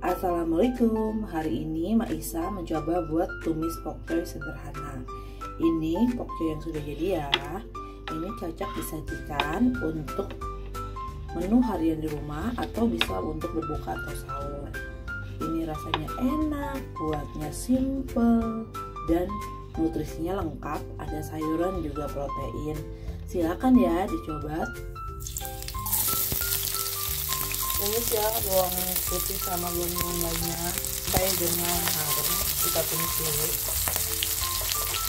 Assalamualaikum, hari ini Mak Isa mencoba buat tumis pokcoy sederhana. Ini pokcoy yang sudah jadi ya. Ini cocok disajikan untuk menu harian di rumah atau bisa untuk berbuka atau sahur. Ini rasanya enak, buatnya simple dan nutrisinya lengkap, ada sayuran juga protein. Silakan ya dicoba. Tumis ya bawang putih sama bawang lainnya sampai dengan harum. Kita tumis dulu.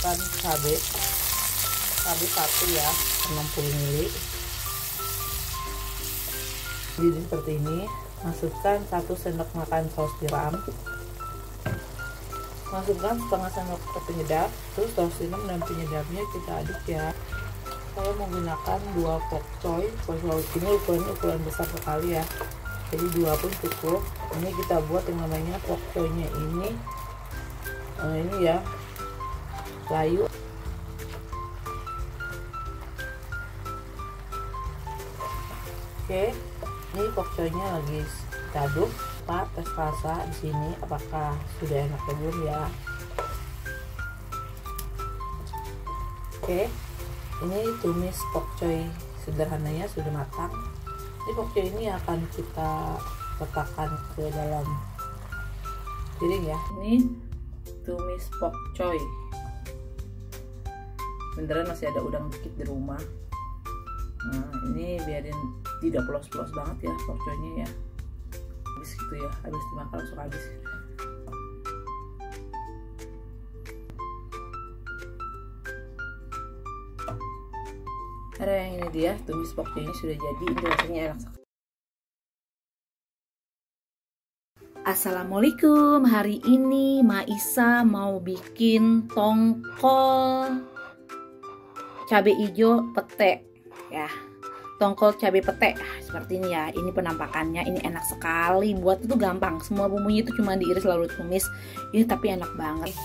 Kan cabai satu ya, 60 ml. Jadi seperti ini. Masukkan 1 sendok makan saus tiram. Masukkan setengah sendok penyedap. Terus saus tiram dan penyedapnya kita aduk ya. Saya menggunakan 2 pokcoy. Ini ukuran besar sekali ya. Jadi 2 pun cukup. Ini kita buat yang namanya pokcoynya ini ya, layu. Oke, ini pokcoynya lagi kita aduk. Kita tes rasa di sini apakah sudah enak atau belum ya. Oke, ini tumis pokcoy sederhananya sudah matang. Ini pokcoy ini akan kita letakkan ke dalam piring ya. Ini tumis pokcoy. Beneran masih ada udang dikit di rumah. Nah, ini biarin tidak polos-polos banget ya pokcoynya ya. Habis gitu ya, habis dimakan langsung habis. Ada yang ini dia, tumis pokcoynya sudah jadi, ini rasanya enak sekali. Assalamualaikum, hari ini Mak Isa mau bikin tongkol cabai hijau pete ya. Tongkol cabai pete seperti ini ya. Ini penampakannya, ini enak sekali. Buat itu gampang, semua bumbunya itu cuma diiris lalu tumis. Ini tapi enak banget.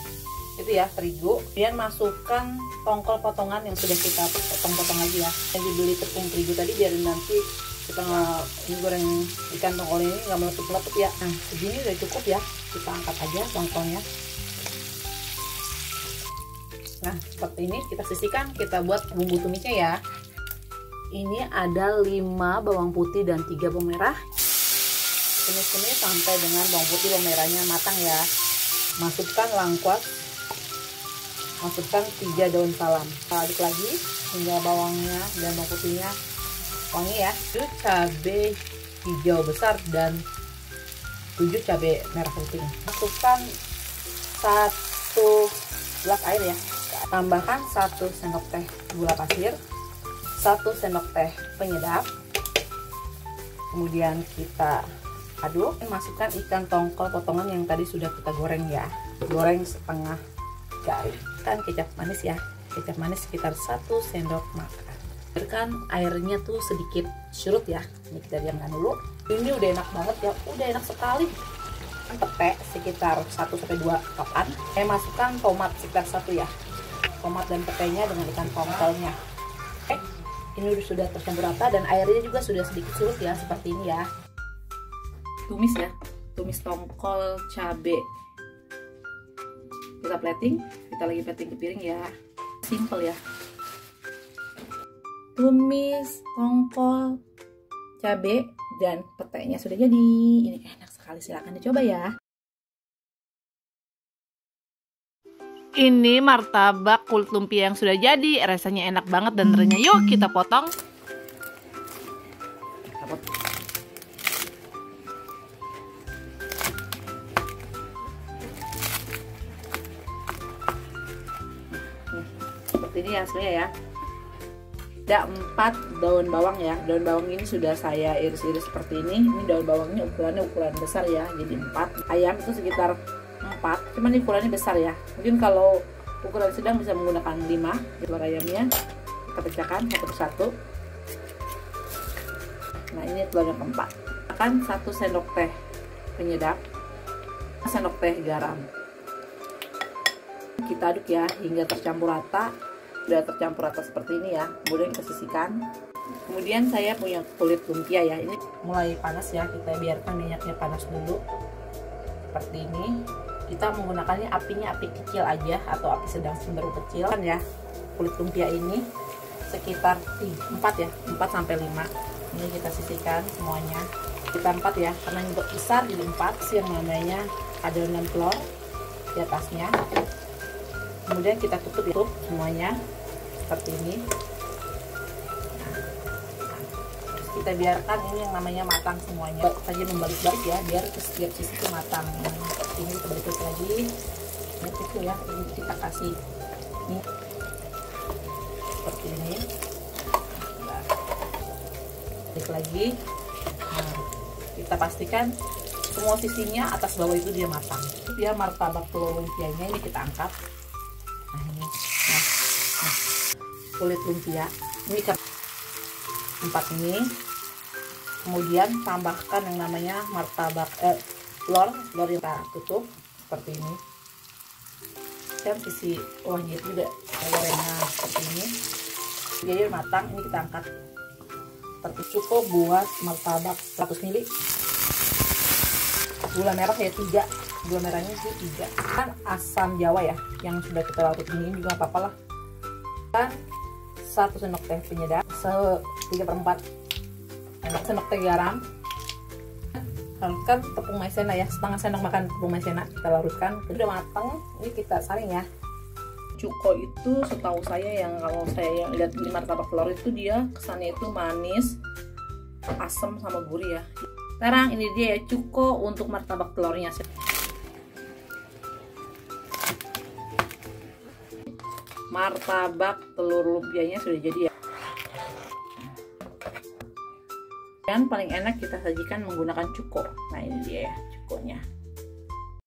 Itu ya, terigu. Kemudian masukkan tongkol potongan yang sudah kita potong-potong lagi ya. Yang dibeli tepung terigu tadi biar nanti kita ini goreng ikan tongkol ini nggak meletup-letup ya. Nah, segini udah cukup ya. Kita angkat aja tongkolnya. Nah, seperti ini kita sisihkan, kita buat bumbu tumisnya ya. Ini ada 5 bawang putih dan 3 bawang merah. Tumis-tumis sampai dengan bawang putih bawang merahnya matang ya. Masukkan lengkuas. Masukkan 3 daun salam. Aduk lagi hingga bawangnya dan bawang putihnya wangi ya. 7 cabai hijau besar dan 7 cabai merah keriting. Masukkan 1 gelas air ya. Tambahkan 1 sendok teh gula pasir, 1 sendok teh penyedap. Kemudian kita aduk. Masukkan ikan tongkol potongan yang tadi sudah kita goreng ya. Goreng setengah garing. Kan kecap manis ya. Kecap manis sekitar 1 sendok makan. Biarkan airnya tuh sedikit surut ya. Ini kita diamkan dulu. Ini udah enak banget ya. Udah enak sekali. Pete sekitar 1-2 kapan. Saya masukkan tomat sekitar 1 ya. Tomat dan petenya dengan ikan tongkolnya. Ini sudah tercampur rata dan airnya juga sudah sedikit surut ya, seperti ini ya. Tumis ya. Tumis tongkol cabai. Kita plating, kita lagi plating ke piring ya. Simple ya. Tumis tongkol cabai dan petenya sudah jadi. Ini enak sekali, silahkan dicoba ya. Ini martabak kulit lumpia yang sudah jadi, rasanya enak banget dan renyah. Yuk kita potong. Seperti ini hasilnya ya. Ada 4 daun bawang ya. Daun bawang ini sudah saya iris-iris seperti ini. Ini daun bawangnya ukuran besar ya, jadi 4. Ayam itu sekitar 4, cuman ini ukurannya besar ya. Mungkin kalau ukuran sedang bisa menggunakan 5. Telur ayamnya kita pecahkan satu persatu. Nah, ini telur yang keempat. Akan 1 sendok teh penyedap, 1 sendok teh garam. Kita aduk ya hingga tercampur rata. Sudah tercampur rata seperti ini ya. Kemudian kita sisihkan. Kemudian saya punya kulit lumpia ya. Ini mulai panas ya. Kita biarkan minyaknya panas dulu. seperti ini. Kita menggunakannya apinya api kecil aja atau api sedang cenderung kecil kan ya. Kulit lumpia ini sekitar 4 ya, 4 sampai 5. Ini kita sisihkan semuanya. Kita 4 ya, karena ini besar jadi 4 sih yang namanya adonan telur di atasnya. Kemudian kita tutup semuanya seperti ini. Kita biarkan ini yang namanya matang semuanya saja, membalik-balik ya biar setiap sisi itu matang. Ini kita balik lagi, ini itu ya, ini kita kasih ini seperti ini. Balik lagi. Nah, kita pastikan semua sisinya atas bawah itu dia matang. Dia martabak telur lumpianya ini kita angkat. Nah ini, kulit lumpia ini ke 4 ini. Kemudian tambahkan yang namanya martabak telur yang kita tutup seperti ini. Dan sisi bawahnya itu juga gorengnya seperti ini. Jadi matang, ini kita angkat. Cukup buat martabak 100 ml. Gula merah ya 3, gula merahnya sih 3. Kan asam jawa ya yang sudah kita larut ini juga apa-apa lah. Dan 1 sendok teh penyedap, 3/4 sendok teh garam. Kan tepung maizena ya, setengah sendok makan tepung maizena kita larutkan. Udah matang, ini kita saring ya. Cuko itu setahu saya, yang kalau saya lihat di martabak telur itu dia kesannya itu manis, asam sama gurih ya. Sekarang ini dia ya cuko untuk martabak telurnya. Martabak telur lumpianya sudah jadi ya. Dan paling enak kita sajikan menggunakan cuko. Nah ini dia ya cukonya.